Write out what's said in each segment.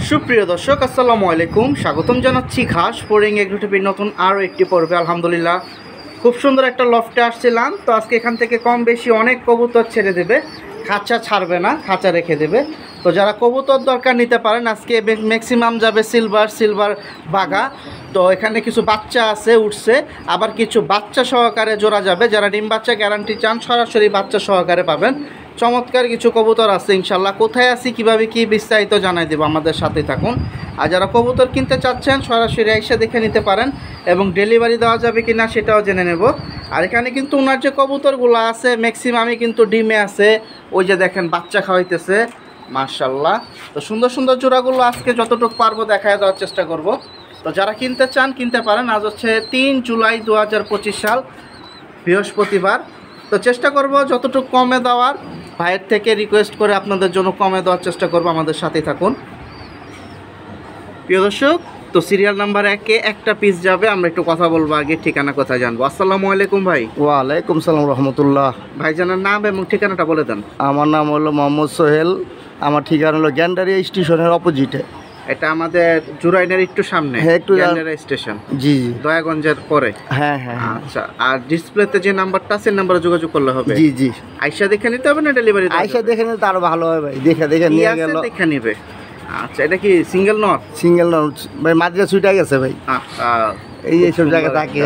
সুপ্রিয় দর্শক আসসালামু আলাইকুম, স্বাগতম জানাচ্ছি ঘাস ফোরিং এগ্রিটিভির নতুন আরও একটি পর্বে। আলহামদুলিল্লাহ খুব সুন্দর একটা লফটে আসছিলাম। তো আজকে এখান থেকে কম বেশি অনেক কবুতর ছেড়ে দেবে, খাঁচা ছাড়বে না, খাঁচা রেখে দেবে। তো যারা কবুতর দরকার নিতে পারেন, আজকে ম্যাক্সিমাম যাবে সিলভার বাগা। তো এখানে কিছু বাচ্চা আছে উঠছে, আবার কিছু বাচ্চা সহকারে জোড়া যাবে। যারা ডিম বাচ্চা গ্যারান্টি চান সরাসরি বাচ্চা সহকারে পাবেন। চমৎকার কিছু কবুতর আছে ইনশাল্লাহ। কোথায় আছি কীভাবে কী বিস্তারিত জানাই দেবো, আমাদের সাথে থাকুন। আর যারা কবুতর কিনতে চাচ্ছেন সরাসরি এসে দেখে নিতে পারেন এবং ডেলিভারি দেওয়া যাবে কি না সেটাও জেনে নেব। আর এখানে কিন্তু ওনার যে কবুতরগুলো আছে ম্যাক্সিমামই কিন্তু ডিমে আছে। ওই যে দেখেন বাচ্চা খাওয়াইতেছে, মাশাল্লাহ। তো সুন্দর সুন্দর জোড়াগুলো আজকে যতটুকু পারবো দেখায় দেওয়ার চেষ্টা করব। তো যারা কিনতে চান কিনতে পারেন। আজ হচ্ছে 3 জুলাই 2025 সাল, বৃহস্পতিবার। তো চেষ্টা করব যতটুকু কমে দেওয়ার, ভাইয়ের থেকে রিকোয়েস্ট করে আপনাদের জন্য কমে দেওয়ার চেষ্টা করব। আমাদের সাথেই থাকুন প্রিয় দর্শক। তো সিরিয়াল নাম্বার 1-এ একটা পিস যাবে, আমরা একটু কথা বলবো, আগে ঠিকানা কোথায় জানবো। আসসালামু আলাইকুম ভাই। ওয়ালাইকুম সালাম রহমতুল্লাহ। ভাইজানের নাম এবং ঠিকানাটা বলে দেন। আমার নাম হলো মোহাম্মদ সোহেল, আমার ঠিকানা হলো গ্যান্ডারিয়া স্টেশনের অপোজিটে। এটা আমাদের জুরাইনের একটু সামনে, হ্যাঁ, একটু গ্যান্ডারিয়া স্টেশন, জি জি, দয়াগঞ্জের পরে। হ্যাঁ হ্যাঁ। আচ্ছা, আর ডিসপ্লেতে যে নাম্বারটা আছে নাম্বারে যোগাযোগ করলে হবে। জি জি, আইসা দেখে নিতে হবে না ডেলিভারি? আইসা দেখে নিলে তো আরো ভালো হয় ভাই, দেখে নিয়ে গেল, দেখে নিবে। আচ্ছা, এটা কি সিঙ্গেল নট? সিঙ্গেল নট ভাই, মাঝে ছুটে গেছে ভাই, এইসব জায়গা থাকে।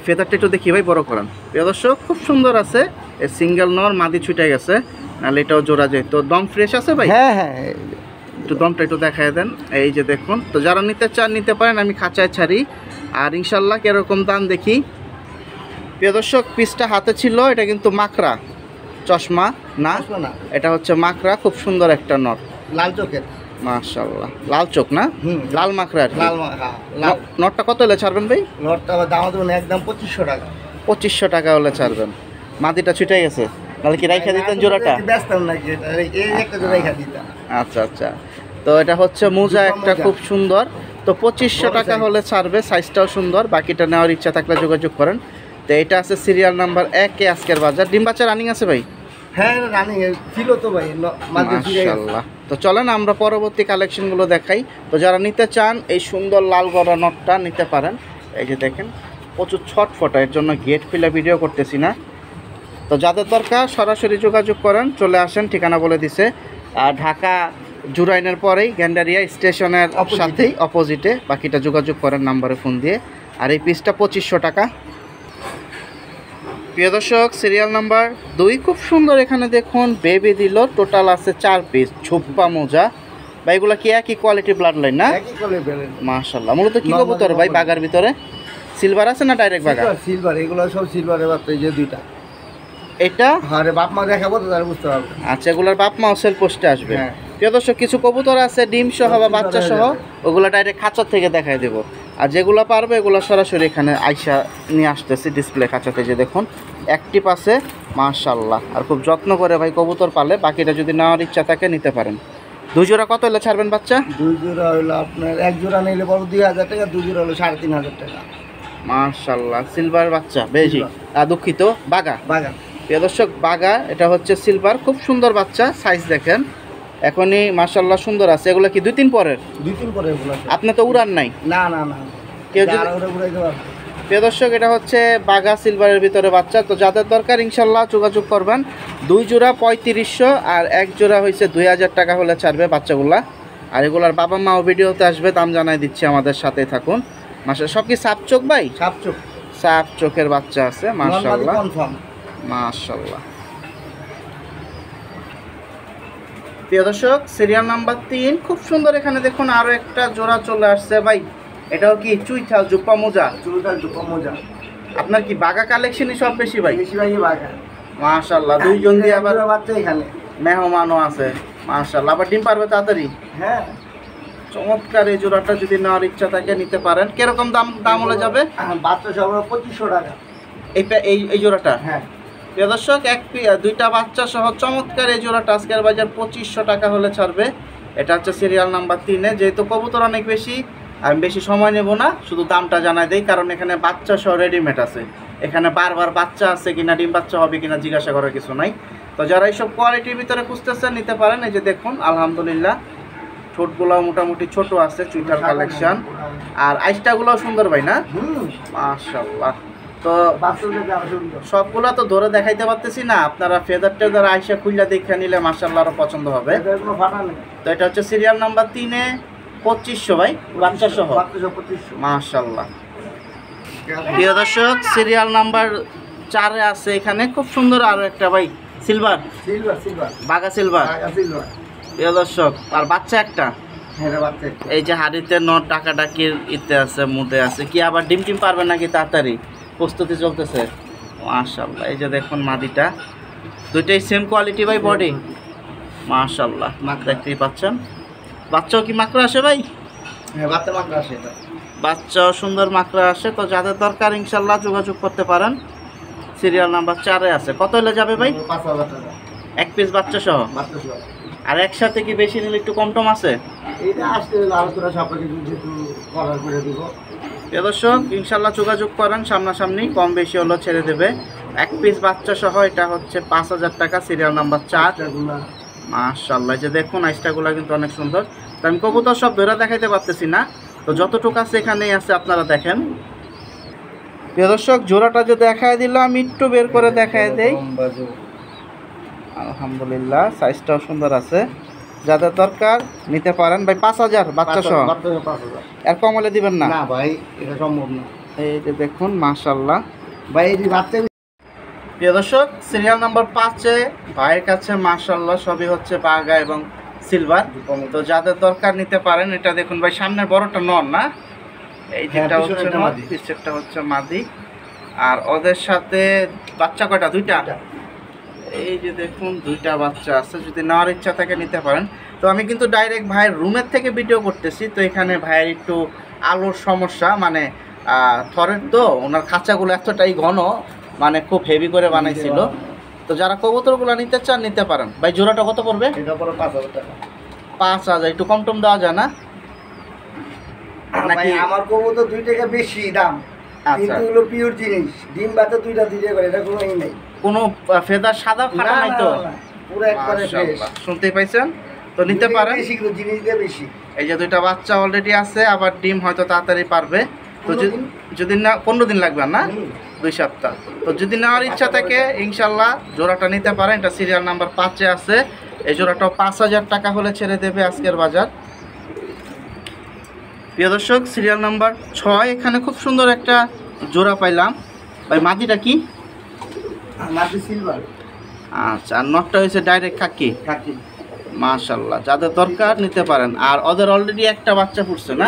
ফেদারটা একটু দেখি ভাই, বড় করান প্রিয় দর্শক। খুব সুন্দর আছে, সিঙ্গেল নর, মাদি ছুটে গেছে, নাহলে এটাও জোড়া যায়। তো দম ফ্রেশ আছে ভাই? হ্যাঁ হ্যাঁ, একটু দমটা একটু দেখায় দেন। এই যে দেখুন। তো যারা নিতে চান নিতে পারেন, আমি খাঁচায় ছাড়ি। আর ইনশাল্লাহ কীরকম দাম দেখি। প্রিয় দর্শক, পিসটা হাতে ছিল, এটা কিন্তু মাকড়া, চশমা না, এটা হচ্ছে মাকড়া। খুব সুন্দর একটা নর, লাল চোখের, মাশাআল্লাহ। লাল চোখ না, লাল মাকড়া। লাল নটটা কত হলে ছাড়বেন ভাই? নটটা দাম দেবেন একদম 2500 টাকা। 2500 টাকা হলে ছাড়বেন। মাদিটা ছুটে গেছে, নাহলে কি রাইখা দিতেন জোড়াটা? আচ্ছা আচ্ছা। তো এটা হচ্ছে মোজা একটা, খুব সুন্দর। তো 2500 টাকা হলে ছাড়বে, সাইজটাও সুন্দর। বাকিটা নেওয়ার ইচ্ছা থাকলে যোগাযোগ করেন। তো এটা আছে সিরিয়াল নাম্বার 1-এ আজকের বাজার। ডিম বাচ্চা রানিং আছে ভাই? হ্যাঁ রানিং ছিল তো ভাই, মাশাআল্লাহ। তো চলেন আমরা পরবর্তী কালেকশনগুলো দেখাই। তো যারা নিতে চান এই সুন্দর লাল গড়া নটটা নিতে পারেন। এই যে দেখেন প্রচুর ছটফটা, এর জন্য গেট খুলে ভিডিও করতেছি না। তো যাদের দরকার সরাসরি যোগাযোগ করেন, চলে আসেন। ঠিকানা বলে দিছে, ঢাকা জুরাইনের পরেই গ্যান্ডারিয়া স্টেশনের সাথেই অপোজিটে। বাকিটা যোগাযোগ করেন নাম্বারে ফোন দিয়ে। আর এই পিসটা 2500 টাকা। প্রিয় দর্শক, সিরিয়াল নাম্বার 2 খুব সুন্দর। এখানে দেখুন বেবি দিল, টোটাল আছে 4 পিস, ছোপ্পা মোজা। ভাই এগুলো কি একই কোয়ালিটি ব্লাড লাইন না? মাশাআল্লাহ। মূলত কি কবুতর ভাই বাগার ভিতরে? সিলভার আছে না ডাইরেক্ট বাগা? সিলভার, এগুলো সব সিলভারের বাচ্চা। এই যে দুইটা, এটা আরে বাপ মা দেখাবো তো তাহলে বুঝতে পারবে। আচ্ছা, এগুলোর বাপ মা সেল পোস্টে আসবে। প্রিয় দর্শক, কিছু কবুতর আছে ডিম সহ বা বাচ্চা সহ, ওগুলো ডাইরেক্ট খাঁচার থেকে দেখাই দেবো। আর যেগুলো পারবে এগুলো সরাসরি এখানে আইসা নিয়ে আসতেছি ডিসপ্লে খাঁচাতে। যে দেখুন অ্যাক্টিভ আছে, মাশাআল্লাহ। আর খুব যত্ন করে ভাই কবুতর পালে। বাকিটা যদি নেওয়ার ইচ্ছা থাকে নিতে পারেন। 2 জোড়া কত হলে ছাড়বেন বাচ্চা? 2 জোড়া হলো আপনার, 1 জোড়া নিলে বড় 2000 টাকা, 2 জোড়া হলো 3500 টাকা। মাশাআল্লাহ। সিলভার বাচ্চা, বেজি দুঃখিত, বাগা। প্রিয় দর্শক, বাগা, এটা হচ্ছে সিলভার, খুব সুন্দর বাচ্চা। সাইজ দেখেন এখনই মাশাআল্লাহ সুন্দর আছে। এগুলো কি 2-3 পরের? 2-3 পরের। আপনি তো উড়ান নাই? না না না, কেউ যদি প্রিয় দর্শক, এটা হচ্ছে বাগা সিলভারের ভিতরে বাচ্চা। তো যাদের দরকার ইনশাল্লাহ যোগাযোগ করবেন। 2 জোড়া 3500 আর 1 জোড়া হয়েছে 2000 টাকা হলে ছাড়বে বাচ্চাগুলা। আর এগুলার বাবা মাও ভিডিওতে আসবে, দাম জানাই দিচ্ছি, আমাদের সাথে থাকুন। মাশাআল্লাহ। সব কি সাপ চোখ ভাই? সাপ চোখের বাচ্চা আছে, মাশাআল্লাহ মাশাআল্লাহ। প্রিয় দর্শক, সিরিয়াল নাম্বার 3 খুব সুন্দর। এখানে দেখুন আরো একটা জোড়া চলে আসছে ভাই। এটাও কি চুইঠাল জুপ্পা মোজা? আপনার কি বাগা কালেকশনই সব বেশি ভাই? বাগা, মাশাআল্লাহ। 2 জন দিয়ে আবার বাচ্চা এখানে মেহমানও আছে, মাশাআল্লাহ। আবার ডিম পারবে তাড়াতাড়ি। হ্যাঁ, চমৎকার। এই জোড়াটা যদি নেওয়ার ইচ্ছা থাকে নিতে পারেন। কিরকম দাম হলে যাবে? বাচ্চা সব 2500 টাকা এই জোড়াটা। হ্যাঁ প্রিয় দর্শক, 2টা বাচ্চা সহ চমৎকার এই জোড়াটা আজকের বাজার 2500 টাকা হলে ছাড়বে। এটা হচ্ছে সিরিয়াল নাম্বার 3-এ। যেহেতু কবুতর অনেক বেশি, আমি বেশি সময় নেব না, শুধু দামটা জানাই দেই, কারণ এখানে বাচ্চা সহ রেডিমেড আছে। এখানে বারবার বাচ্চা আছে কিনা, ডিম বাচ্চা হবে কিনা জিজ্ঞাসা করার কিছু নাই। তো যারা এইসব কোয়ালিটির ভিতরে খুঁজতেছেন নিতে পারেন। এই যে দেখুন আলহামদুলিল্লাহ ঠোঁটগুলো মোটামুটি ছোট আছে, চুইটার কালেকশন। আর আইসটাগুলোও সুন্দর ভাই না? মাশাআল্লাহ। তো সবগুলো তো ধরে দেখাইতে পারতেছি না, আপনারা ফেদার টেদার আইসা খুললা দেখে নিলে মাশাআল্লাহ আরো পছন্দ হবে। তো এটা হচ্ছে সিরিয়াল নাম্বার 3-এ 2500 ভাই, বাচ্চা সহ। মাশাআল্লাহ। প্রিয় দর্শক, সিরিয়াল নাম্বার 4-এ আছে এখানে খুব সুন্দর আরো একটা ভাই, সিলভার বাগা সিলভার। প্রিয় দর্শক, আর বাচ্চা একটা, এই যে হাড়িতে নট ডাকাডাকির ইতে আছে, মুদে আছে। কি আবার ডিম টিম পারবে নাকি তাড়াতাড়ি? প্রস্তুতি চলতেছে। মাশাআল্লাহ। এই যে দেখুন মাদিটা, দুইটাই সেম কোয়ালিটি ভাই, বডি মাশাআল্লাহ দেখতেই পাচ্ছেন। বাচ্চাও কি মাকড়া আসে ভাই? হ্যাঁ, বাচ্চা মাকড়া আসে, বাচ্চাও সুন্দর মাকড়া আসে। তো যাদের দরকার ইনশাল্লাহ যোগাযোগ করতে পারেন। সিরিয়াল নাম্বার 4-এ আছে। কত হলে যাবে ভাই? 5000 টাকা এক পিস বাচ্চা সহ। আর একসাথে কি বেশি নিলে একটু কম টম আছে? এইটা আসলে আলোচনা সাপেক্ষে একটু করার করে দিব। দর্শক ইনশাল্লাহ যোগাযোগ করেন, সামনাসামনি কম বেশি হলো ছেড়ে দেবে। এক পিস বাচ্চা সহ এটা হচ্ছে 5000 টাকা, সিরিয়াল নাম্বার 4। মাশাআল্লাহ। যে দেখুন আইসটাগুলো কিন্তু অনেক সুন্দর। তো আমি কবুতর সব ধরে দেখাইতে পারতেছি না, তো যতটুকু আছে এখানেই আছে, আপনারা দেখেন। প্রিয় দর্শক, জোড়াটা যে দেখায় দিলাম, একটু বের করে দেখায় দেই। আলহামদুলিল্লাহ, সাইজটাও সুন্দর আছে। যাদের দরকার নিতে পারেন ভাই। 5000 বাচ্চা সহ। এর কম হলে দিবেন না? না ভাই, এটা সম্ভব না। এই যে দেখুন মাশাআল্লাহ ভাই, এই বাচ্চা। প্রিয় দর্শক, সিরিয়াল নাম্বার 5-এ ভাইয়ের কাছে মাশাআল্লাহ সবই হচ্ছে বাগা এবং সিলভার। তো যাদের দরকার নিতে পারেন। এটা দেখুন ভাই, সামনের বড়টা নর না? এই যেটা হচ্ছে নর, পিছেরটা হচ্ছে মাদি। আর ওদের সাথে বাচ্চা কয়টা? দুইটা। এই যে দেখুন দুইটা বাচ্চা আছে, যদি নেওয়ার ইচ্ছা থাকে নিতে পারেন। তো আমি কিন্তু ডাইরেক্ট ভাইয়ের রুমের থেকে ভিডিও করতেছি। তো এখানে ভাইয়ের একটু আলোর সমস্যা, মানে থরের, তো ওনার খাঁচাগুলো এতটাই ঘন, মানে খুব হেভি করে বানাইছিল। তো যারা কবুতরগুলো নিতে চান নিতে পারেন। ভাই জোড়াটা কত পড়বে? এটা পড়ে 5000 টাকা। 5000। একটু কম টম দেওয়া যায় না নাকি? আমার কবুতর 2 টাকা বেশি দাম, কিন্তু এগুলো পিওর জিনিস। ডিম বাচ্চা দুইটা করে, এটা কোনো নেই, কোনো ফেদার সাদা ফাটা নাই তো? পুরো একবারে ফ্রেশ। শুনতেই পাইছেন? তো নিতে পারেন। বেশি জিনিস দিয়ে বেশি। এই যে দুইটা বাচ্চা অলরেডি আছে, আবার ডিম হয়তো তাড়াতাড়ি পারবে। তো যদি না 15 দিন লাগবে না, 2 সপ্তাহ। তো যদি নেওয়ার ইচ্ছা থাকে ইনশাল্লাহ জোড়াটা নিতে পারেন। এটা সিরিয়াল নাম্বার 5-এ আছে। এই জোড়াটাও 5000 টাকা হলে ছেড়ে দেবে আজকের বাজার। প্রিয় দর্শক, সিরিয়াল নাম্বার 6, এখানে খুব সুন্দর একটা জোড়া পাইলাম ভাই। মাদিটা কি? মাটি সিলভার। আচ্ছা, আর নটটা হয়েছে ডাইরেক্ট খাকি। মাশাআল্লাহ। যাদের দরকার নিতে পারেন। আর ওদের অলরেডি একটা বাচ্চা ফুটছে না?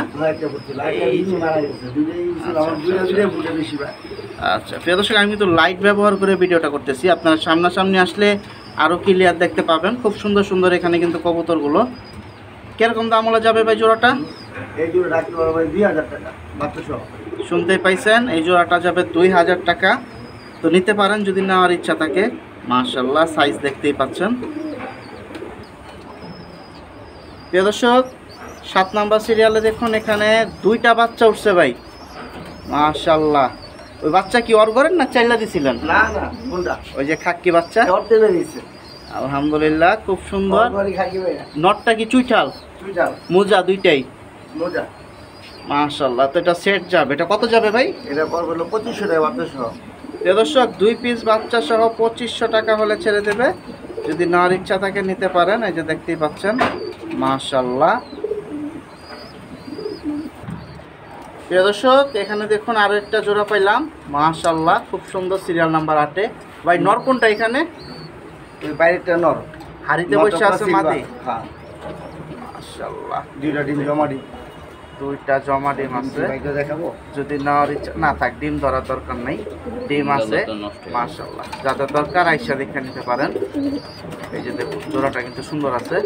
আচ্ছা প্রিয় দর্শক, আমি তো লাইট ব্যবহার করে ভিডিওটা করতেছি, আপনারা সামনাসামনি আসলে আরও ক্লিয়ার দেখতে পাবেন। খুব সুন্দর সুন্দর এখানে কিন্তু কবুতরগুলো। কিরকম দাম হলে যাবে ভাই জোড়াটা? এই জোড়া 2000 টাকা মাত্র সহ। শুনতেই পাইছেন, এই জোড়াটা যাবে 2000 টাকা। তো নিতে পারেন যদি নেওয়ার ইচ্ছা থাকে। মাশাআল্লাহ, সাইজ দেখতেই পাচ্ছেন। প্রিয় দর্শক, 7 নাম্বার সিরিয়ালে দেখুন এখানে 2টা বাচ্চা উঠছে ভাই। মাশাআল্লাহ। ওই বাচ্চা কি অর করেন না চাইলা দিছিলেন? না না, কোনটা? ওই যে খাক্কি বাচ্চা। অর তেলে দিয়েছে। আলহামদুলিল্লাহ, খুব সুন্দর। খাকি ভাই না, নটটা কি চুইঠাল? চুইঠাল মোজা দুইটাই। মোজা। মাশাআল্লাহ। তো এটা সেট যাবে। এটা কত যাবে ভাই? এটা পড়বে 2500 টাকা বাচ্চা সহ। প্রিয় দর্শক, 2 পিস বাচ্চা সহ 2500 টাকা হলে ছেড়ে দেবে। যদি নেওয়ার ইচ্ছা থাকে নিতে পারেন। এই যে দেখতেই পাচ্ছেন মাশাআল্লাহ। প্রিয় দর্শক, এখানে দেখুন আরো একটা জোড়া পাইলাম। মাশাআল্লাহ, খুব সুন্দর। সিরিয়াল নাম্বার 8-এ ভাই। নর কোনটা এখানে? ওই বাইরেটা নর, হাড়িতে বসে আছে মাদি। হ্যাঁ মাশাআল্লাহ। 2টা ডিম জমা ডিম। 2টা জমা ডিম আছে। এটা দেখাবো। যদি নেওয়ার ইচ্ছা না থাক, ডিম ধরার দরকার নেই, ডিম আছে। মাশাআল্লাহ, যাদের দরকার আইসা দেখে নিতে পারেন। এই যে দেখুন জোড়াটা কিন্তু সুন্দর আছে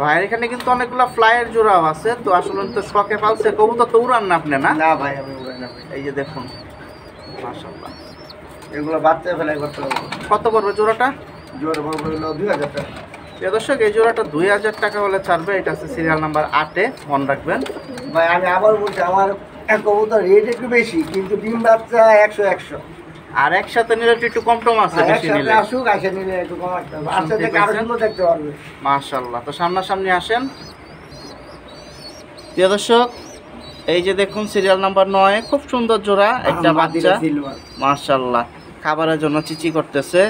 ভাইয়ের। এখানে কিন্তু অনেকগুলো ফ্লাইয়ের জোড়াও আছে। তো আসলে তো শখে পালছে কবুতর, তো উড়ান না আপনি? না না ভাই, আমি উড়াই না। এই যে দেখুন মাশাআল্লাহ, এগুলো বাচ্চা ফেলাই করতে হবে। কত পড়বে জোড়াটা? জোড়া পড়বে 2000 টাকা। প্রিয় দর্শক, এই জোড়াটা 2000 টাকা হলে ছাড়বে। এটা আছে সিরিয়াল নাম্বার 8-এ, মনে রাখবেন ভাই। আমি আবার বলছি, আমার কবুতর রেট একটু বেশি, কিন্তু ডিম বাচ্চা 100। আর একসাথে নিলে একটু কম টম আছে, বেশি নিলে। আসুক, আসে নিলে একটু কম একটা বাচ্চা থেকে আরো সুন্দর দেখতে পারবে। মাশাআল্লাহ। তো সামনাসামনি আসেন, প্রিয় দর্শক, এই যে দেখুন সিরিয়াল নাম্বার 9, খুব সুন্দর জোড়া, একটা বাচ্চা মাশাআল্লাহ খাবারের জন্য চিচি করতেছে।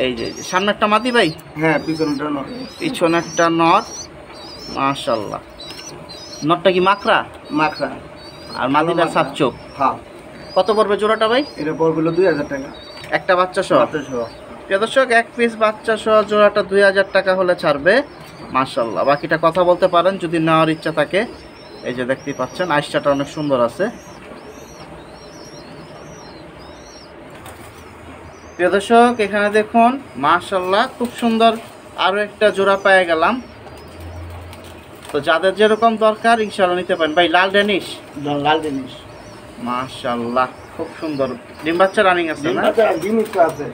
এই যে সামনেরটা মাদি ভাই, হ্যাঁ পিছনটা নর, পিছনেরটা নর মাশাআল্লাহ। নরটা কি মাকড়া? মাখরা। আর মাদিটা সাপ চোখ। হ্যাঁ। কত পড়বে জোড়াটা ভাই? এটা পড়বে 2000 টাকা, একটা বাচ্চা সহ। প্রিয় দর্শক, এক পিস বাচ্চা সহ জোড়াটা 2000 টাকা হলে ছাড়বে মাশাআল্লাহ। বাকিটা কথা বলতে পারেন যদি নেওয়ার ইচ্ছা থাকে। এই যে দেখতেই পাচ্ছেন আইসটা অনেক সুন্দর আছে। প্রিয় দর্শক, এখানে দেখুন মাশাআল্লাহ খুব সুন্দর আরো একটা জোড়া পেয়ে গেলাম। তো যাদের যেরকম দরকার ইনশাআল্লাহ নিতে পারেন। ভাই লাল ডেনিশ, লাল জিনিস মাশাআল্লাহ খুব সুন্দর। ডিম বাচ্চা রানিং আছে না? ডিম একটু আছে,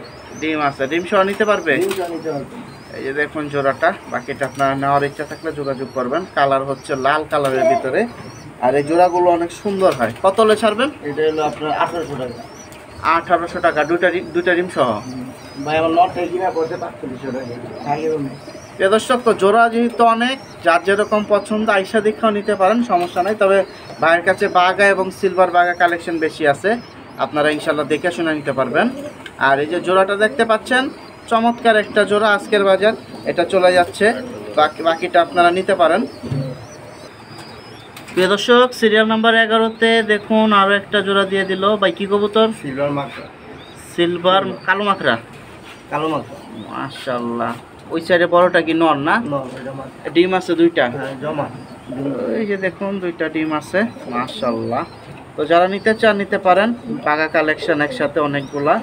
ডিম আছে, ডিম সহ নিতে পারবে। ডিমটা নিতে পারবে। এই যে দেখুন জোড়াটা, বাকিটা আপনার নেওয়ার ইচ্ছা থাকলে যোগাযোগ করবেন। কালার হচ্ছে লাল কালারের ভিতরে, আর এই জোড়াগুলো অনেক সুন্দর হয়। কত হলে ছাড়বেন? এটা হলো আপনার 1800 টাকা। 1800 টাকা, দুইটা ডিম সহ। ভাই আমার নটটা কিনা পড়ছে 4500 টাকা। খালিও নেই। এ দর্শক, তো জোড়া যেহেতু অনেক, যার যেরকম পছন্দ আইসা দীক্ষাও নিতে পারেন, সমস্যা নাই। তবে ভাইয়ের কাছে বাগা এবং সিলভার বাগা কালেকশন বেশি আছে, আপনারা ইনশাল্লাহ দেখে শুনে নিতে পারবেন। আর এই যে জোড়াটা দেখতে পাচ্ছেন, চমৎকার একটা জোড়া, আজকের বাজার এটা চলে যাচ্ছে, বাকিটা আপনারা নিতে পারেন। প্রিয় দর্শক, সিরিয়াল নাম্বার 11-তে দেখুন আরও একটা জোড়া দিয়ে দিল। ভাই কি কবুতর? সিলভার মাখরা। সিলভার কালো মাকড়া, কালো মাখরা মাশাআল্লাহ। ওই সাইডে বড়টা কি নর না? ডিম আছে দুইটা। হ্যাঁ জমা। এই যে দেখুন দুইটা ডিম আছে মাশাআল্লাহ। তো যারা নিতে চান নিতে পারেন, বাগা কালেকশন একসাথে অনেকগুলা।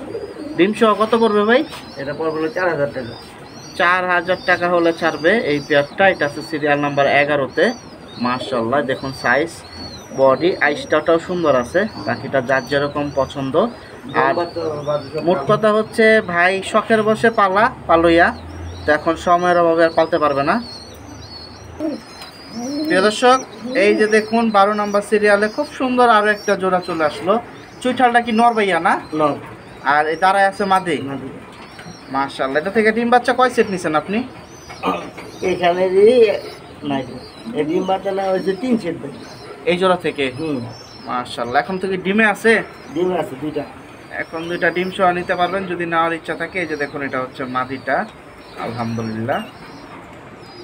ডিম সহ কত পড়বে ভাই? এটা পড়বে 4000 টাকা। 4000 টাকা হলে ছাড়বে এই পেয়ারটা। এটা আছে সিরিয়াল নাম্বার 11-তে মাশাআল্লাহ। দেখুন সাইজ, বডি, আইসটাও সুন্দর আছে। বাকিটা যার যেরকম পছন্দ। আর মোট কথা হচ্ছে ভাই শখের বসে পালইয়া, তো এখন সময়ের অভাবে আর পালতে পারবে না। প্রিয় দর্শক, এই যে দেখুন 12 নম্বর সিরিয়ালে খুব সুন্দর আরো একটা জোড়া চলে আসলো। চুইঠালটা কি নর ভাইয়া না? নর। আর এই দাঁড়ায় আছে মাদি। মাশাআল্লাহ। এটা থেকে ডিম বাচ্চা কয় সেট নিছেন আপনি? এখানে নাই, এই ডিম বাচ্চা না হয়েছে 3 সেট। এই জোড়া থেকে? মাশাআল্লাহ। এখন থেকে ডিমে আছে? ডিম আছে দুইটা। এখন দুইটা ডিম সহ নিতে পারবেন যদি নেওয়ার ইচ্ছা থাকে। এই যে দেখুন এটা হচ্ছে মাদিটা, আলহামদুলিল্লাহ।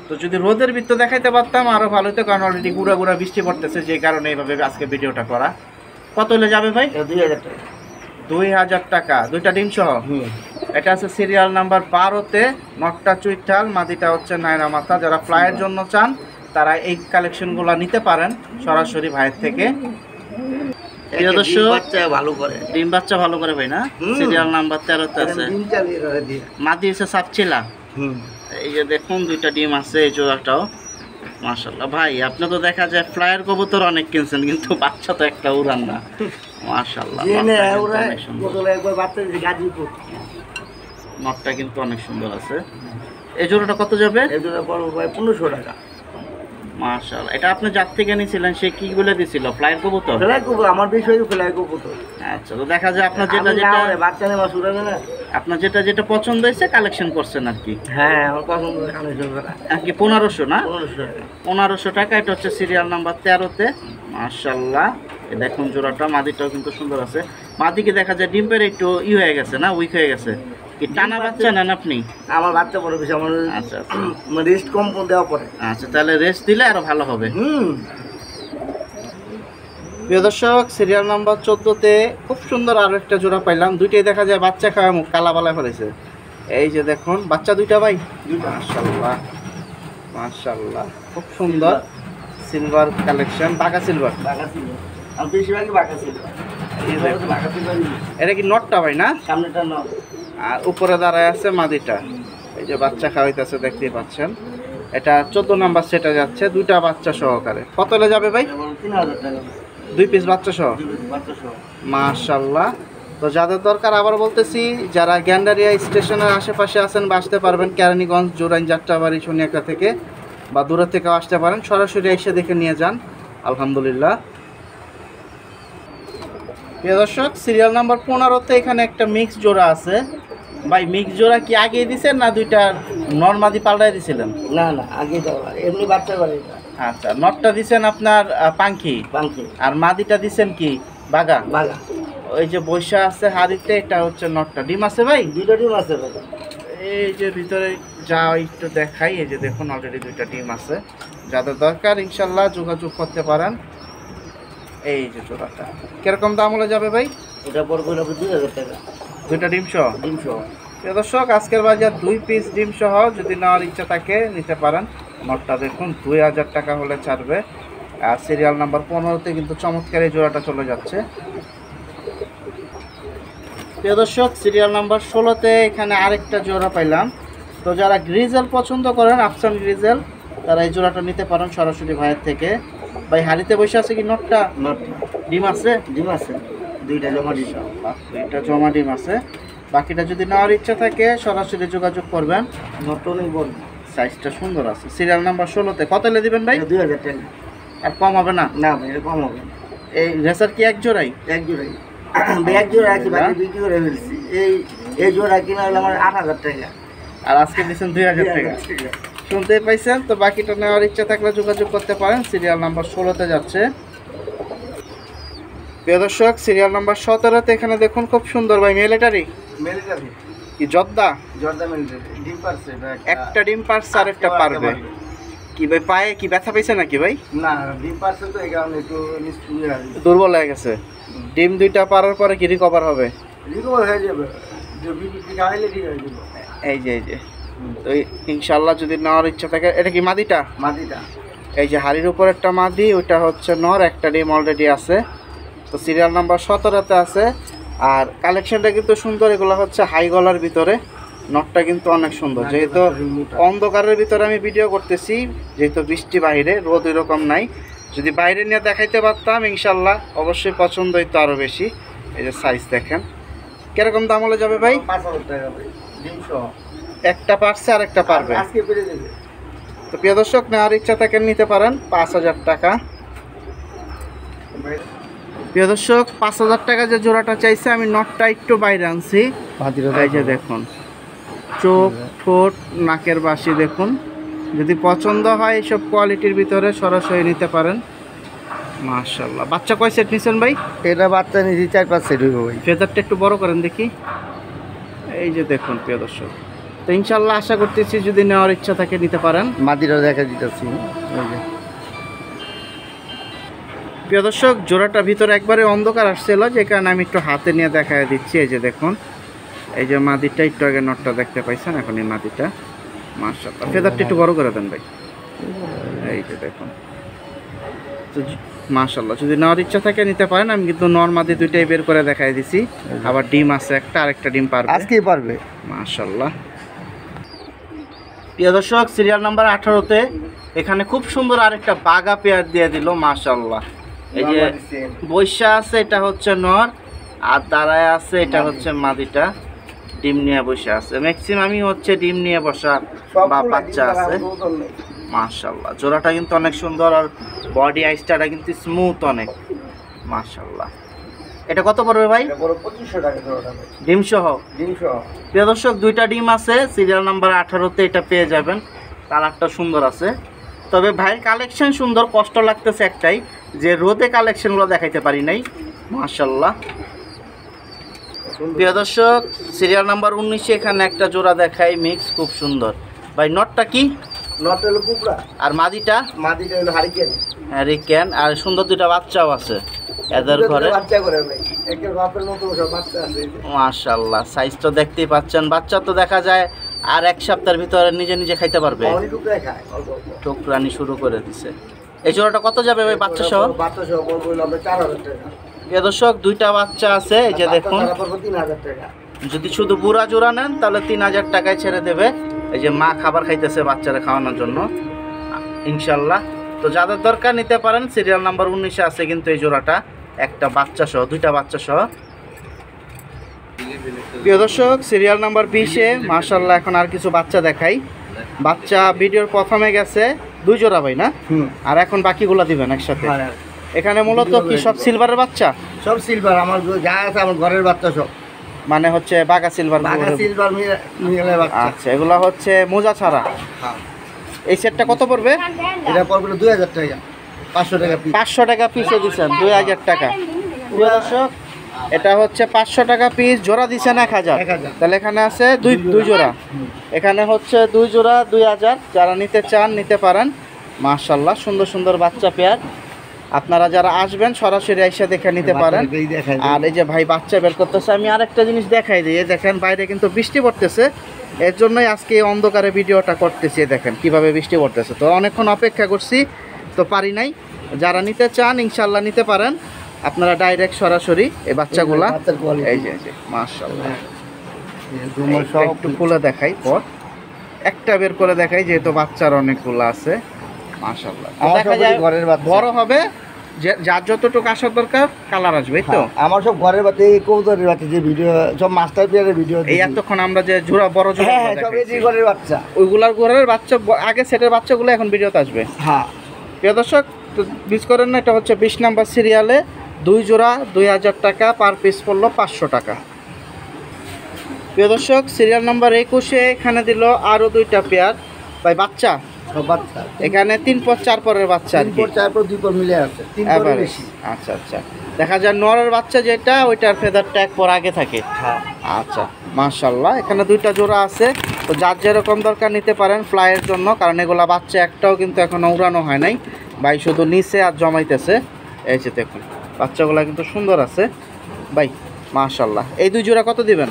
তো যদি রোদের ভিতর দেখাইতে পারতাম আরো ভালো হতো, কারণ অলরেডি গুড়া গুড়া বৃষ্টি পড়তেছে, যে কারণে এইভাবে আজকে ভিডিওটা করা। কত হলে যাবে ভাই? 2000 টাকা। 2000 টাকা, দুইটা ডিম সহ। এটা আছে সিরিয়াল নাম্বার 12-তে, নটটা চুইঠাল, মাদিটা হচ্ছে নায়রা মাথা। যারা ফ্লাইয়ের জন্য চান তারা এই কালেকশনগুলো নিতে পারেন সরাসরি ভাইয়ের থেকে। প্রিয় দর্শক, ভালো করে ডিম বাচ্চা ভালো করে ভাই না? সিরিয়াল নাম্বার 13-তে আছে, মাদি এসে সাপচিলা। এই যে দেখুন দুইটা ডিম আছে, এই জোড়াটাও মাশাআল্লাহ। ভাই আপনি তো দেখা যায় ফ্লায়ার কবুতর অনেক কিনছেন, কিন্তু বাচ্চা তো একটা উড়ান না। মাশাআল্লাহ, নটটা কিন্তু অনেক সুন্দর আছে। এই জোড়াটা কত যাবে? এই জোড়া পড়বে ভাই 1500 টাকা। মাশাআল্লাহ। এটা আপনি যার থেকে নিয়েছিলেন সে কি বলে দিছিল? ফ্লায়ার কবুতর? ফ্লায়ার কবুতর আমার বিষয় ফ্লায়ার কবুতর। আচ্ছা, তো দেখা যায় আপনার যেটা বাচ্চা নেওয়া শুরু হবে না, আপনার যেটা পছন্দ হয়েছে কালেকশন করছেন আর কি। হ্যাঁ আমার পছন্দ কালেকশন করা। আর কি 1500 না? 1500 টাকা। এটা হচ্ছে সিরিয়াল নাম্বার 13-তে মাশাআল্লাহ। এই দেখুন জোড়াটা, মাদিটাও কিন্তু সুন্দর আছে। মাদিকে দেখা যায় ডিম্পের একটু হয়ে গেছে না, উইক হয়ে গেছে। কি টানা বাচ্চা নেন আপনি? আমার বাচ্চা বড় বেশি, আমার আচ্ছা রেস্ট কম দেওয়া পড়ে। আচ্ছা, তাহলে রেস্ট দিলে আরো ভালো হবে। প্রিয় দর্শক, সিরিয়াল নাম্বার 14-তে খুব সুন্দর আরো একটা জোড়া পাইলাম। দুইটাই দেখা যায় বাচ্চা খাওয়া মুখ কালা বালা ফেলেছে। এই যে দেখুন বাচ্চা দুইটা ভাই, মাশাআল্লাহ মাশাআল্লাহ, খুব সুন্দর সিলভার কালেকশন, বাঘা সিলভার। আমি বেশিরভাগই বাঘা সিলভার। এটা কি নটটা ভাই না? সামনেটা নট, আর উপরে দাঁড়ায় আছে মাদিটা। এই যে বাচ্চা খাওয়াইতেছে দেখতেই পাচ্ছেন। এটা 14 নাম্বার সেটে যাচ্ছে, দুইটা বাচ্চা সহকারে। কত হলে যাবে ভাই? 3000 টাকা, 2 পিস বাচ্চা সহ। মাশাআল্লাহ। তো যাদের দরকার আবার বলতেছি, যারা গ্যান্ডারিয়া স্টেশনের আশেপাশে আছেন বা আসতে পারবেন, কেরানীগঞ্জ, জোরাইন, যাত্রাবাড়ি, সোনিয়াকা থেকে বা দূরের থেকেও আসতে পারেন, সরাসরি এসে দেখে নিয়ে যান, আলহামদুলিল্লাহ। প্রিয় দর্শক, সিরিয়াল নাম্বার 15-তে এখানে একটা মিক্স জোড়া আছে। ভাই মিক্স জোড়া কি আগে দিছেন না দুইটা নর্মাদি পাল্টাই দিছিলেন? না না, আগে দেওয়া এমনি বাচ্চা করে এটা। আচ্ছা, নটটা দিছেন আপনার পাঙ্খি, পাঙ্খি আর মাদিটা দিছেন কি বাগা? বাগা। ওই যে বৈশা আছে হাড়িতে, এটা হচ্ছে নটটা। ডিম আছে ভাই? দুটো ডিম আছে ভাই। এই যে ভিতরে যা একটু দেখাই, এই যে দেখুন অলরেডি 2টা ডিম আছে। যাদের দরকার ইনশাল্লাহ যোগাযোগ করতে পারেন। এই যে জোড়াটা কিরকম দাম হলে যাবে ভাই? এটা পড়বে 2000 টাকা। 2টা ডিম সহ? ডিম সহ। প্রিয় দর্শক, আজকের বাজার 2 পিস ডিম সহ যদি নেওয়ার ইচ্ছা থাকে নিতে পারেন। নটটা দেখুন 2000 টাকা হলে ছাড়বে। আর সিরিয়াল নাম্বার 15তে কিন্তু চমৎকার এই জোড়াটা চলে যাচ্ছে। প্রিয় দর্শক, সিরিয়াল নাম্বার 16তে এখানে আরেকটা জোড়া পাইলাম। তো যারা গ্রিজেল পছন্দ করেন, আফসান গ্রিজেল, তারা এই জোড়াটা নিতে পারেন সরাসরি ভাইয়ের থেকে। ভাই হাড়িতে বসে আছে কি নটটা? ডিম আছে? ডিম আছে, 2টা জমা ডিম। 2টা জমা ডিম আছে। বাকিটা যদি নেওয়ার ইচ্ছা থাকে সরাসরি যোগাযোগ করবেন। নটনই বল, সাইজটা সুন্দর আছে। সিরিয়াল নাম্বার 16তে কত এলে দিবেন ভাই? 2000 টাকা। আর কম হবে না? না ভাই, এটা কম হবে না। এই রেসার কি এক জোড়াই? এক জোড়াই, এক জোড়া আছে, বাকি বিক্রি করে ফেলছি। এই জোড়া কিনা হলো আমার 8000 টাকা, আর আজকে দিচ্ছেন 2000 টাকা। শুনতেই পাইছেন। তো বাকিটা নেওয়ার ইচ্ছা থাকলে যোগাযোগ করতে পারেন। সিরিয়াল নাম্বার 16তে যাচ্ছে। প্রিয় দর্শক, সিরিয়াল নাম্বার 17তে এখানে দেখুন খুব সুন্দর ভাই মিলিটারি মিলিটারি কি জর্দা? জর্দা মিলিটারি ডিম পারছে। একটা ডিম পারছে আর একটা পারবে কি ভাই? পায়ে কি ব্যথা পাইছে নাকি ভাই? না, ডিম পারছে তো এই কারণে একটু নিষ্ঠুর দুর্বল হয়ে গেছে। ডিম 2টা পারার পরে কি রিকভার হবে? রিকভার হয়ে যাবে, যে বিপি খাইলে ঠিক হয়ে যাবে। এই যে তো ইনশাল্লাহ যদি নেওয়ার ইচ্ছা থাকে। এটা কি মাদিটা? মাদিটা। এই যে হাড়ির উপর একটা মাদি, ওইটা হচ্ছে নর, একটা ডিম অলরেডি আছে। তো সিরিয়াল নাম্বার 17তে আছে। আর কালেকশনটা কিন্তু সুন্দর। এগুলো হচ্ছে হাই গলার ভিতরে। নটটা কিন্তু অনেক সুন্দর। যেহেতু অন্ধকারের ভিতরে আমি ভিডিও করতেছি, যেহেতু বৃষ্টি বাইরে, রোদ এরকম নাই। যদি বাইরে নিয়ে দেখাইতে পারতাম ইনশাল্লাহ অবশ্যই পছন্দ হইতো আরও বেশি। এই যে সাইজ দেখেন। কিরকম দাম হলে যাবে ভাই? 5000 টাকা ভাই, ডিম সহ। একটা পারছে আর একটা পারবে। আজকে পেরে দেবে। তো প্রিয় দর্শক, নেওয়ার ইচ্ছা থাকে নিতে পারেন। 5000 টাকা। প্রিয় দর্শক, 5000 টাকা যে জোড়াটা চাইছে, আমি নটটা একটু বাইরে আনছি। এই যে দেখুন চোখ, ঠোঁট, নাকের বাসি দেখুন। যদি পছন্দ হয় এইসব কোয়ালিটির ভিতরে সরাসরি নিতে পারেন। মাশাআল্লাহ। বাচ্চা কয় সেট নিছেন ভাই? এটা বাচ্চা নিয়েছি 4-5 সেট হইব ভাই। ফেদারটা একটু বড় করেন দেখি। এই যে দেখুন প্রিয় দর্শক। তো ইনশাল্লাহ আশা করতেছি যদি নেওয়ার ইচ্ছা থাকে নিতে পারেন। মাদিরাও দেখা দিতেছি। প্রিয় দর্শক, জোড়াটা ভিতরে একবারে অন্ধকার আসছিল, যে কারণে আমি একটু হাতে নিয়ে দেখায় দিচ্ছি। এই যে দেখুন, এই যে মাদিটা একটু আগে নটটা দেখতে পাইছেন, এখন এই মাদিটা। মাশাআল্লাহ। ফেদারটা একটু বড় করে দেন ভাই। এই যে দেখুন। তো মাশাআল্লাহ, যদি নেওয়ার ইচ্ছা থাকে নিতে পারেন। আমি কিন্তু নরমাদি 2টাই বের করে দেখাই দিছি। আবার ডিম আছে একটা, আরেকটা ডিম পারবে, আজকেই পারবে। মাশাআল্লাহ। প্রিয় দর্শক, সিরিয়াল নাম্বার 18তে এখানে খুব সুন্দর আরেকটা বাগা পেয়ার দিয়ে দিল। মাশাআল্লাহ। এই যে বৈশা আছে, এটা হচ্ছে নর, আর দাঁড়ায় আছে, এটা হচ্ছে মাদিটা। ডিম নিয়ে বসে আছে। ম্যাক্সিমামই হচ্ছে ডিম নিয়ে বসা বা বাচ্চা আছে। মাশাআল্লাহ, জোড়াটা কিন্তু অনেক সুন্দর। আর বডি আইসটা কিন্তু স্মুথ অনেক। মাশাআল্লাহ। এটা কত পড়বে ভাই? এটা বড় 2500 টাকা জোড়াটা ভাই, ডিম সহ। ডিম সহ। প্রিয় দর্শক, 2টা ডিম আছে। সিরিয়াল নাম্বার 18তে এটা পেয়ে যাবেন। কালারটা সুন্দর আছে। তবে ভাইয়ের কালেকশন সুন্দর, কষ্ট লাগতেছে একটাই যে রোদে কালেকশনগুলো দেখাইতে পারি নাই। মাশাআল্লাহ। প্রিয় দর্শক, সিরিয়াল নাম্বার 19 এখানে একটা জোড়া দেখাই মিক্স, খুব সুন্দর। ভাই নটটা কি? নট হলো কুকড়া, আর মাদিটা? মাদিটা হলো হারিকেন। হ্যারিকেন। আর সুন্দর 2টা বাচ্চাও আছে এদের ঘরে। বাচ্চা করে ভাই, একের বাপের মতো সব বাচ্চা আছে। মাশাআল্লাহ, সাইজ তো দেখতেই পাচ্ছেন। বাচ্চা তো দেখা যায় আর 1 সপ্তাহের ভিতরে নিজে নিজে খাইতে পারবে। অনেক টুকরা খায়, অল্প অল্প। টুকরানি শুরু করে দিছে। এই জোড়াটা কত যাবে ভাই বাচ্চা সহ? বাচ্চা সহ বলবো আমরা 4000 টাকা। প্রিয় দর্শক, 2টা বাচ্চা আছে। এই যে দেখুন, 3000 টাকা। যদি শুধু বুড়া জোড়া নেন তাহলে 3000 টাকায় ছেড়ে দেবে। এই যে মা খাবার খাইতেছে বাচ্চারা খাওয়ানোর জন্য ইনশাল্লাহ। তো যাদের দরকার নিতে পারেন। সিরিয়াল নাম্বার 19 আছে কিন্তু এই জোড়াটা, একটা বাচ্চা সহ, 2টা বাচ্চা সহ। প্রিয় দর্শক, সিরিয়াল নাম্বার 20-এ মাশাআল্লাহ এখন আর কিছু বাচ্চা দেখাই। বাচ্চা ভিডিওর প্রথমে গেছে 2 জোড়া ভাই না? আর এখন বাকিগুলো দিবেন একসাথে। এখানে মূলত কি সব সিলভারের বাচ্চা? সব সিলভার, আমার যা আছে আমার ঘরের বাচ্চা সব। মানে হচ্ছে বাঘা সিলভার বাঘা সিলভার মিলে বাচ্চা। আচ্ছা, এগুলা হচ্ছে মোজা ছাড়া। হ্যাঁ। এই সেটটা কত পড়বে? এটা পড়বে 2000 টাকা, 500 টাকা পিস। 500 টাকা পিসে দিচ্ছেন, 2000 টাকা। প্রিয় দর্শক, এটা হচ্ছে 500 টাকা পিস, জোড়া দিচ্ছেন 1000। 1000। তাহলে এখানে আছে দুই জোড়া, এখানে হচ্ছে 2 জোড়া 2000। যারা নিতে চান নিতে পারেন। মাশাআল্লাহ, সুন্দর সুন্দর বাচ্চা পেয়ার। আপনারা যারা আসবেন সরাসরি এসে দেখে নিতে পারেন। আর এই যে ভাই বাচ্চা বের করতেছে, আমি আরেকটা জিনিস দেখাই দিই। এই দেখেন বাইরে কিন্তু বৃষ্টি পড়তেছে, এর জন্যই আজকে এই অন্ধকারে ভিডিওটা করতেছি। দেখেন কিভাবে বৃষ্টি পড়তেছে, তো অনেকক্ষণ অপেক্ষা করছি তো পারি নাই। যারা নিতে চান ইনশাল্লাহ নিতে পারেন। আপনারা ডাইরেক্ট সরাসরি এই বাচ্চাগুলা, এই যে মাশাআল্লাহ, একটু খুলে দেখাই, পর একটা বের করে দেখাই, যেহেতু বাচ্চার অনেকগুলো আছে। মাশাআল্লাহ, দেখা যায় বড় হবে, যার যতটুকু আসার দরকার কালার আসবে। তো আমার সব ঘরের বাচ্চা, এই কবুতরের বাচ্চা যে ভিডিও, সব মাস্টার প্লেয়ারের ভিডিও। এই এতক্ষণ আমরা যে জোড়া বড় জোড়া সব এই ঘরের বাচ্চা, ওইগুলার ঘরের বাচ্চা, আগে সেটের বাচ্চাগুলো এখন ভিডিওতে আসবে। হ্যাঁ প্রিয় দর্শক, তো মিস করেন না, এটা হচ্ছে 20 নাম্বার সিরিয়ালে 2 জোড়া 2000 টাকা, পার পিস পড়লো 500 টাকা। প্রিয় দর্শক, সিরিয়াল নাম্বার 21-এ এখানে দিল আরও 2টা পেয়ার ভাই বাচ্চা। সব বাচ্চা এখানে 3 পর 4 পরের বাচ্চা আর 3 কি। পর 4 পর 2 পর মিলে আছে, 3 পর Average। বেশি। আচ্ছা আচ্ছা, দেখা যায় নরের বাচ্চা যেটা, ওইটার ফেদার ট্যাগ পর আগে থাকে। হ্যাঁ। আচ্ছা, মাশাআল্লাহ, এখানে 2টা জোড়া আছে। তো যার যেরকম দরকার নিতে পারেন ফ্লাইয়ের জন্য, কারণ এগুলা বাচ্চা একটাও কিন্তু এখনো উড়ানো হয় নাই, ভাই শুধু নিচে আর জমাইতেছে। এই যে দেখুন বাচ্চাগুলা কিন্তু সুন্দর আছে ভাই, মাশাআল্লাহ। এই 2 জোড়া কত দিবেন?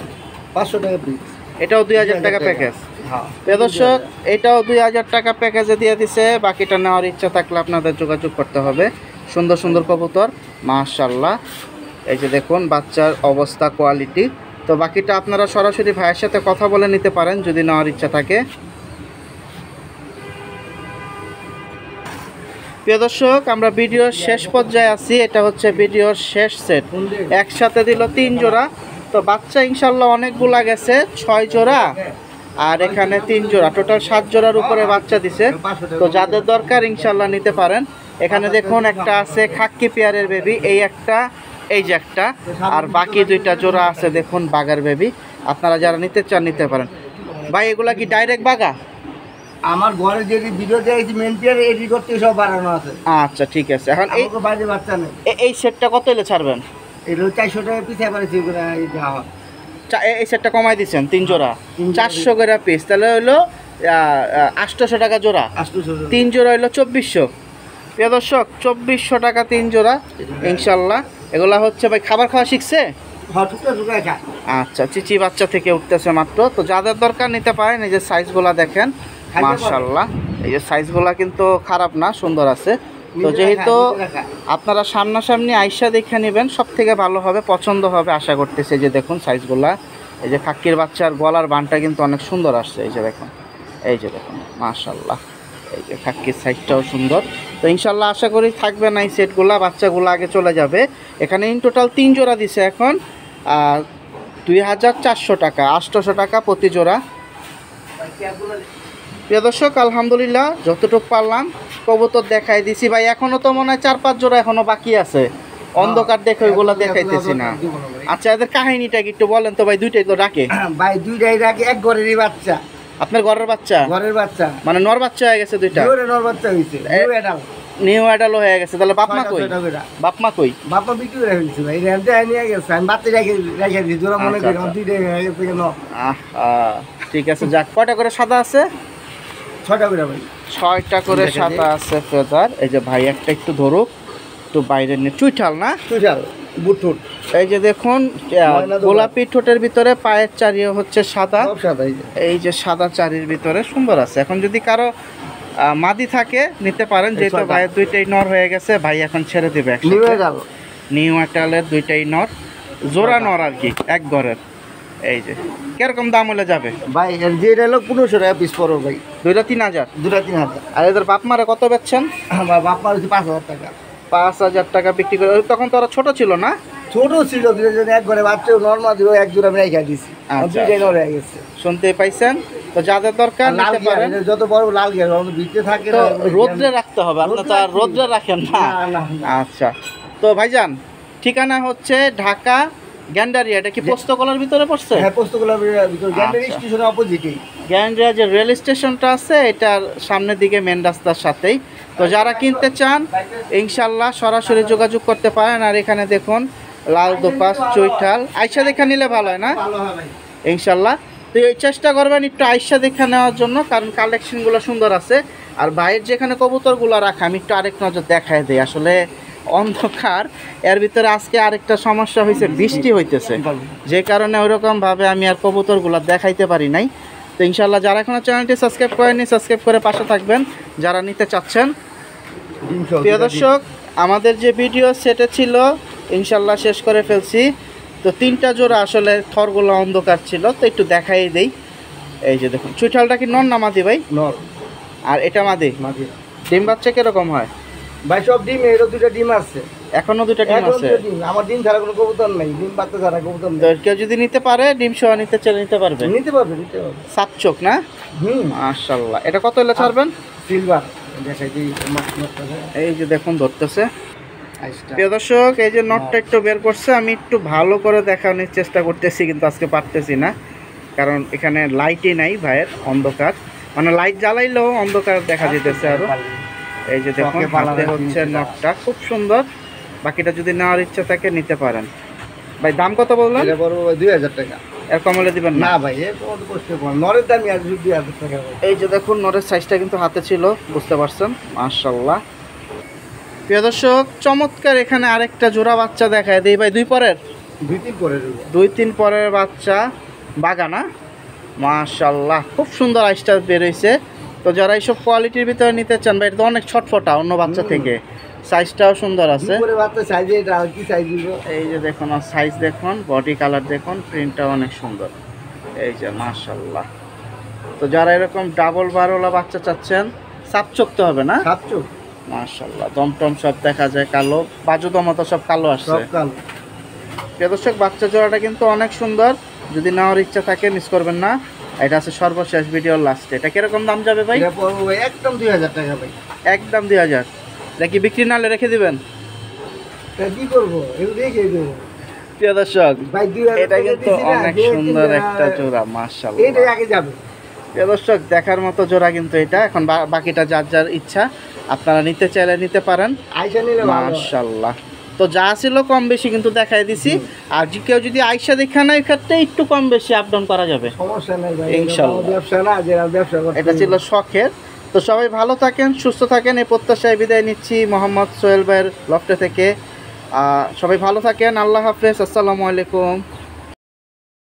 500 টাকা পিস। এটাও 2000 টাকা প্যাকেজ। হ্যাঁ। দর্শক, এটাও 2000 টাকা প্যাকেজে দিয়ে দিছে। বাকিটা নেওয়ার ইচ্ছা থাকলে আপনাদের যোগাযোগ করতে হবে। সুন্দর সুন্দর কবুতর, মাশাআল্লাহ। এই যে দেখুন বাচ্চার অবস্থা, কোয়ালিটি। তো বাকিটা আপনারা সরাসরি ভাইয়ের সাথে কথা বলে নিতে পারেন যদি নেওয়ার ইচ্ছা থাকে। প্রিয় দর্শক, আমরা ভিডিওর শেষ পর্যায়ে আছি। এটা হচ্ছে ভিডিওর শেষ সেট, একসাথে দিল 3 জোড়া। তো বাচ্চা ইনশাল্লাহ অনেকগুলা গেছে, 6 জোড়া আর এখানে 3 জোড়া, টোটাল 7 জোড়ার উপরে বাচ্চা দিছে। তো যাদের দরকার ইনশাল্লাহ নিতে পারেন। এখানে দেখুন একটা আছে খাক্কি পেয়ারের বেবি, এই একটা, এই যে একটা, আর বাকি 2টা জোড়া আছে দেখুন বাগার বেবি। আপনারা যারা নিতে চান নিতে পারেন। ভাই এগুলা কি ডাইরেক্ট বাগা? আমার ঘরে যে ভিডিও দেখেছি মেন পিয়ার এডি করতে সব বাড়ানো আছে। আচ্ছা ঠিক আছে। এখন এই বাইরে বাচ্চা নেই। এই সেটটা কত এলে ছাড়বেন? এগুলো 400 টাকা পিস এবারে যাওয়া। এই সেটটা কমাই দিচ্ছেন 3 জোড়া 400 করে পিস, তাহলে হলো 800 টাকা জোড়া। 3 জোড়া হলো 2400। প্রিয় দর্শক, 2400 টাকা 3 জোড়া ইনশাল্লাহ। এগুলা হচ্ছে ভাই খাবার খাওয়া শিখছে? আচ্ছা, চিচি বাচ্চা থেকে উঠতেছে মাত্র। তো যাদের দরকার নিতে পারেন। এই যে সাইজগুলা দেখেন, মাশাআল্লাহ, এই যে সাইজগুলা কিন্তু খারাপ না, সুন্দর আছে। তো যেহেতু আপনারা সামনাসামনি আইসা দেখে নেবেন, সব থেকে ভালো হবে, পছন্দ হবে আশা করতেছে। যে দেখুন সাইজগুলা, এই যে খাক্কির বাচ্চার গলার বানটা কিন্তু অনেক সুন্দর আসছে। এই যে দেখুন, এই যে দেখুন, মাশাআল্লাহ, এই যে খাক্কির সাইজটাও সুন্দর। তো ইনশাল্লাহ আশা করি থাকবে না এই সেটগুলা, বাচ্চাগুলো আগে চলে যাবে। এখানে ইন টোটাল 3 জোড়া দিছে এখন 2400 টাকা, 800 টাকা প্রতি জোড়া। প্রিয় দর্শক, আলহামদুলিল্লাহ যতটুকু পারলাম কবুতর দেখাই দিছি ভাই। এখনো তো মনে হয় 4-5 জোড়া এখনো বাকি আছে, অন্ধকার দেখে ওইগুলো দেখাইতেছি না। আচ্ছা, এদের কাহিনীটা কি একটু বলেন তো ভাই? 2টাই তো ডাকে ভাই, 2টাই ডাকে, এক ঘরেরই বাচ্চা। আপনার ঘরের বাচ্চা? ঘরের বাচ্চা মানে নর বাচ্চা হয়ে গেছে 2টা? নর বাচ্চা হইছে, নিউ অ্যাডাল হয়ে গেছে। তাহলে বাপমা কই? বাপমা কই? বাপমা বিক্রি করে ফেলছে ভাই, রেন্টে নিয়ে গেছে। আমি বাচ্চা রেখে দিই, তোরা মনে করি আমার 2টাই হয়ে গেছে কেন। ঠিক আছে, যাক। কয়টা করে সাদা আছে? 6টা করে ভাই, 6টা করে সাদা আছে ফেদার। এই যে ভাই একটা একটু ধরুক, একটু বাইরে নিয়ে, চুইঠাল না? চুইঠাল, বুটুট। এই যে দেখুন গোলাপি ঠোঁটের ভিতরে পায়ের চারিও হচ্ছে সাদা। এই যে সাদা চারির ভিতরে সুন্দর আছে। এখন যদি কারো মাদি থাকে নিতে পারেন, যেহেতু ভাইয়ের 2টাই নর হয়ে গেছে, ভাই এখন ছেড়ে দেবে। নিউ অ্যাডালের 2টাই নর, জোড়া নর আর কি, এক ঘরের। এই যে কিরকম দাম হলে যাবে ভাই? যেটা হলো 1500 টাকা পিস পড়ো ভাই। 2টা 3000? 2টা 3000। আর এদের বাপ মারা কত বেচছেন? বাপ মা হচ্ছে 5000 টাকা। 5000 টাকা বিক্রি করে। তখন তো ওরা ছোট ছিল না? ছোট ছিল, এক ঘরে বাচ্চা নর্মাল দিল, এক জোড়া আমি রেখে দিছি। 2টাই নর হয়ে গেছে, শুনতে পাইছেন? তো যাদের দরকার নিতে পারেন। যত বড় লাল গিয়ার ভিতরে থাকে, তো রোদ্রে রাখতে হবে, আপনি তো আর রোদ্রে রাখেন না। আচ্ছা, তো ভাইজান ঠিকানা হচ্ছে ঢাকা গ্যান্ডারিয়া, এটা কি পোস্তকলার ভিতরে পড়ছে? হ্যাঁ, পোস্তকলার ভিতর গ্যান্ডারি আচ্ছা। স্টেশনের অপোজিটেই। গ্যান্ডারিয়া যে রেল স্টেশনটা আছে এটার সামনের দিকে মেন রাস্তার সাথেই। তো যারা কিনতে চান ইনশাল্লাহ সরাসরি যোগাযোগ করতে পারেন। আর এখানে দেখুন লাল দোপাস, চৈঠাল, আইসা দেখা নিলে ভালো হয় না ভালো হবে ভাই। ইনশাল্লাহ। তো এই চেষ্টা করবেন একটু আইসা দেখা নেওয়ার জন্য, কারণ কালেকশনগুলো সুন্দর আছে। আর বাইরের যেখানে কবুতরগুলো রাখা আমি একটু আরেক নজর দেখায় দিই। আসলে অন্ধকার, এর ভিতরে আজকে আরেকটা সমস্যা হয়েছে, বৃষ্টি হইতেছে, যে কারণে ওইরকমভাবে আমি আর কবুতরগুলো দেখাইতে পারি নাই। তো ইনশাল্লাহ যারা এখনও চ্যানেলটি সাবস্ক্রাইব করেনি সাবস্ক্রাইব করে পাশে থাকবেন যারা নিতে চাচ্ছেন। প্রিয় দর্শক, আমাদের যে ভিডিও সেটা ছিল ইনশাল্লাহ শেষ করে ফেলছি। তো 3টা জোড়া আসলে থরগুলো অন্ধকার ছিল, তো একটু দেখাই দেই। এই যে দেখুন, চুইঠালটা কি নর না মাদি ভাই? নর। আর এটা মাদি। মাঝে ডিম বাচ্চা কিরকম হয় ভাই? সব ডিম, এরও 2টা ডিম আছে। এখনো 2টা ডিম এখন আছে? 2টা ডিম। আমার ডিম ছাড়া কোনো কবুতর নাই, ডিম পাত্তা ছাড়া কবুতর তো নেই। কেউ যদি নিতে পারে ডিম সহ নিতে চাইলে নিতে পারবে। নিতে পারবে, নিতে পারবে। সাত চোখ না? মাশাআল্লাহ। এটা কত হলে ছাড়বেন? সিলভার দেখাই দিই মাছটা। এই যে দেখুন ধরতেছে। আইসটা প্রিয় দর্শক, এই যে নটটা একটু বের করছে, আমি একটু ভালো করে দেখানোর চেষ্টা করতেছি, কিন্তু আজকে পারতেছি না, কারণ এখানে লাইটই নাই ভাইয়ের, অন্ধকার, মানে লাইট জ্বালাইলেও অন্ধকার দেখা যেতেছে আরো। এই যে দেখুন হাতে হচ্ছে নটটা, খুব সুন্দর। বাকিটা যদি নেওয়ার ইচ্ছা থাকে নিতে পারেন। ভাই দাম কত বললেন? এটা বড় ভাই 2000 টাকা। এর কমলে দিবেন না? না ভাই, এর কত কষ্ট করে নরের দামই আর 2000 টাকা ভাই। এই যে দেখুন নরের সাইজটা কিন্তু হাতে ছিল, বুঝতে পারছেন। মাশাআল্লাহ। প্রিয় দর্শক, চমৎকার এখানে আরেকটা জোড়া বাচ্চা দেখায় দিই ভাই। 2 পরের 2-3 করে দেব। 2-3 পরের বাচ্চা, বাগানা। মাশাআল্লাহ, খুব সুন্দর আইসটা বেরোইছে। তো যারা এইসব কোয়ালিটির ভিতরে নিতে চান ভাই, এটা তো অনেক ছটফটা অন্য বাচ্চা থেকে, সাইজটাও সুন্দর আছে। উপরে বাচ্চা সাইজে এটা আর কি সাইজ দিব? এই যে দেখুন আর সাইজ দেখুন, বডি কালার দেখুন, প্রিন্টটাও অনেক সুন্দর। এই যে মাশাআল্লাহ। তো যারা এরকম ডাবল বারোলা বাচ্চা চাচ্ছেন, সাপ চোখতে হবে না? সাতচো মাশাআল্লাহ, দমটম সব দেখা যায় কালো, বাজু দমতো সব কালো আসছে। সব কাল। প্রিয় দর্শক, বাচ্চা জোড়াটা কিন্তু অনেক সুন্দর, যদি নেওয়ার ইচ্ছা থাকে মিস করবেন না। এটা আছে সর্বশেষ ভিডিওর লাস্টে। এটা কিরকম দাম যাবে ভাই? এটা পড়বো ভাই একদম 2000 টাকা ভাই। একদম 2000। এটা কি বিক্রি নালে রেখে দিবেন? তা কি করবো, এগুলো রেখে দেবো প্রিয় দর্শক, ভাই। 2000 এটা টাকা কিন্তু দিছি না, অনেক যে সুন্দর কিনা- একটা জোড়া, মাশাআল্লাহ। এইটাই আগে যাবে। প্রিয় দর্শক, দেখার মতো জোড়া কিন্তু এটা। এখন বাকিটা যার যার ইচ্ছা, আপনারা নিতে চাইলে নিতে পারেন। আইসা নিলে ভালো হয়। মাশাআল্লাহ। তো যা ছিল কম বেশি কিন্তু দেখাই দিছি। আর কেউ যদি আইসা দেখা নেয়, ক্ষেত্রে একটু কম বেশি আপ ডাউন করা যাবে। সমস্যা নাই ভাই, ইনশাআল্লাহ। এটা ব্যবসা না যে ব্যবসা করতে। এটা ছিল শখের। তো সবাই ভালো থাকেন, সুস্থ থাকেন, এই প্রত্যাশায় বিদায় নিচ্ছি মোহাম্মদ সোহেল ভাইয়ের লফটে থেকে। সবাই ভালো থাকেন, আল্লাহ হাফেজ, আসসালামু আলাইকুম।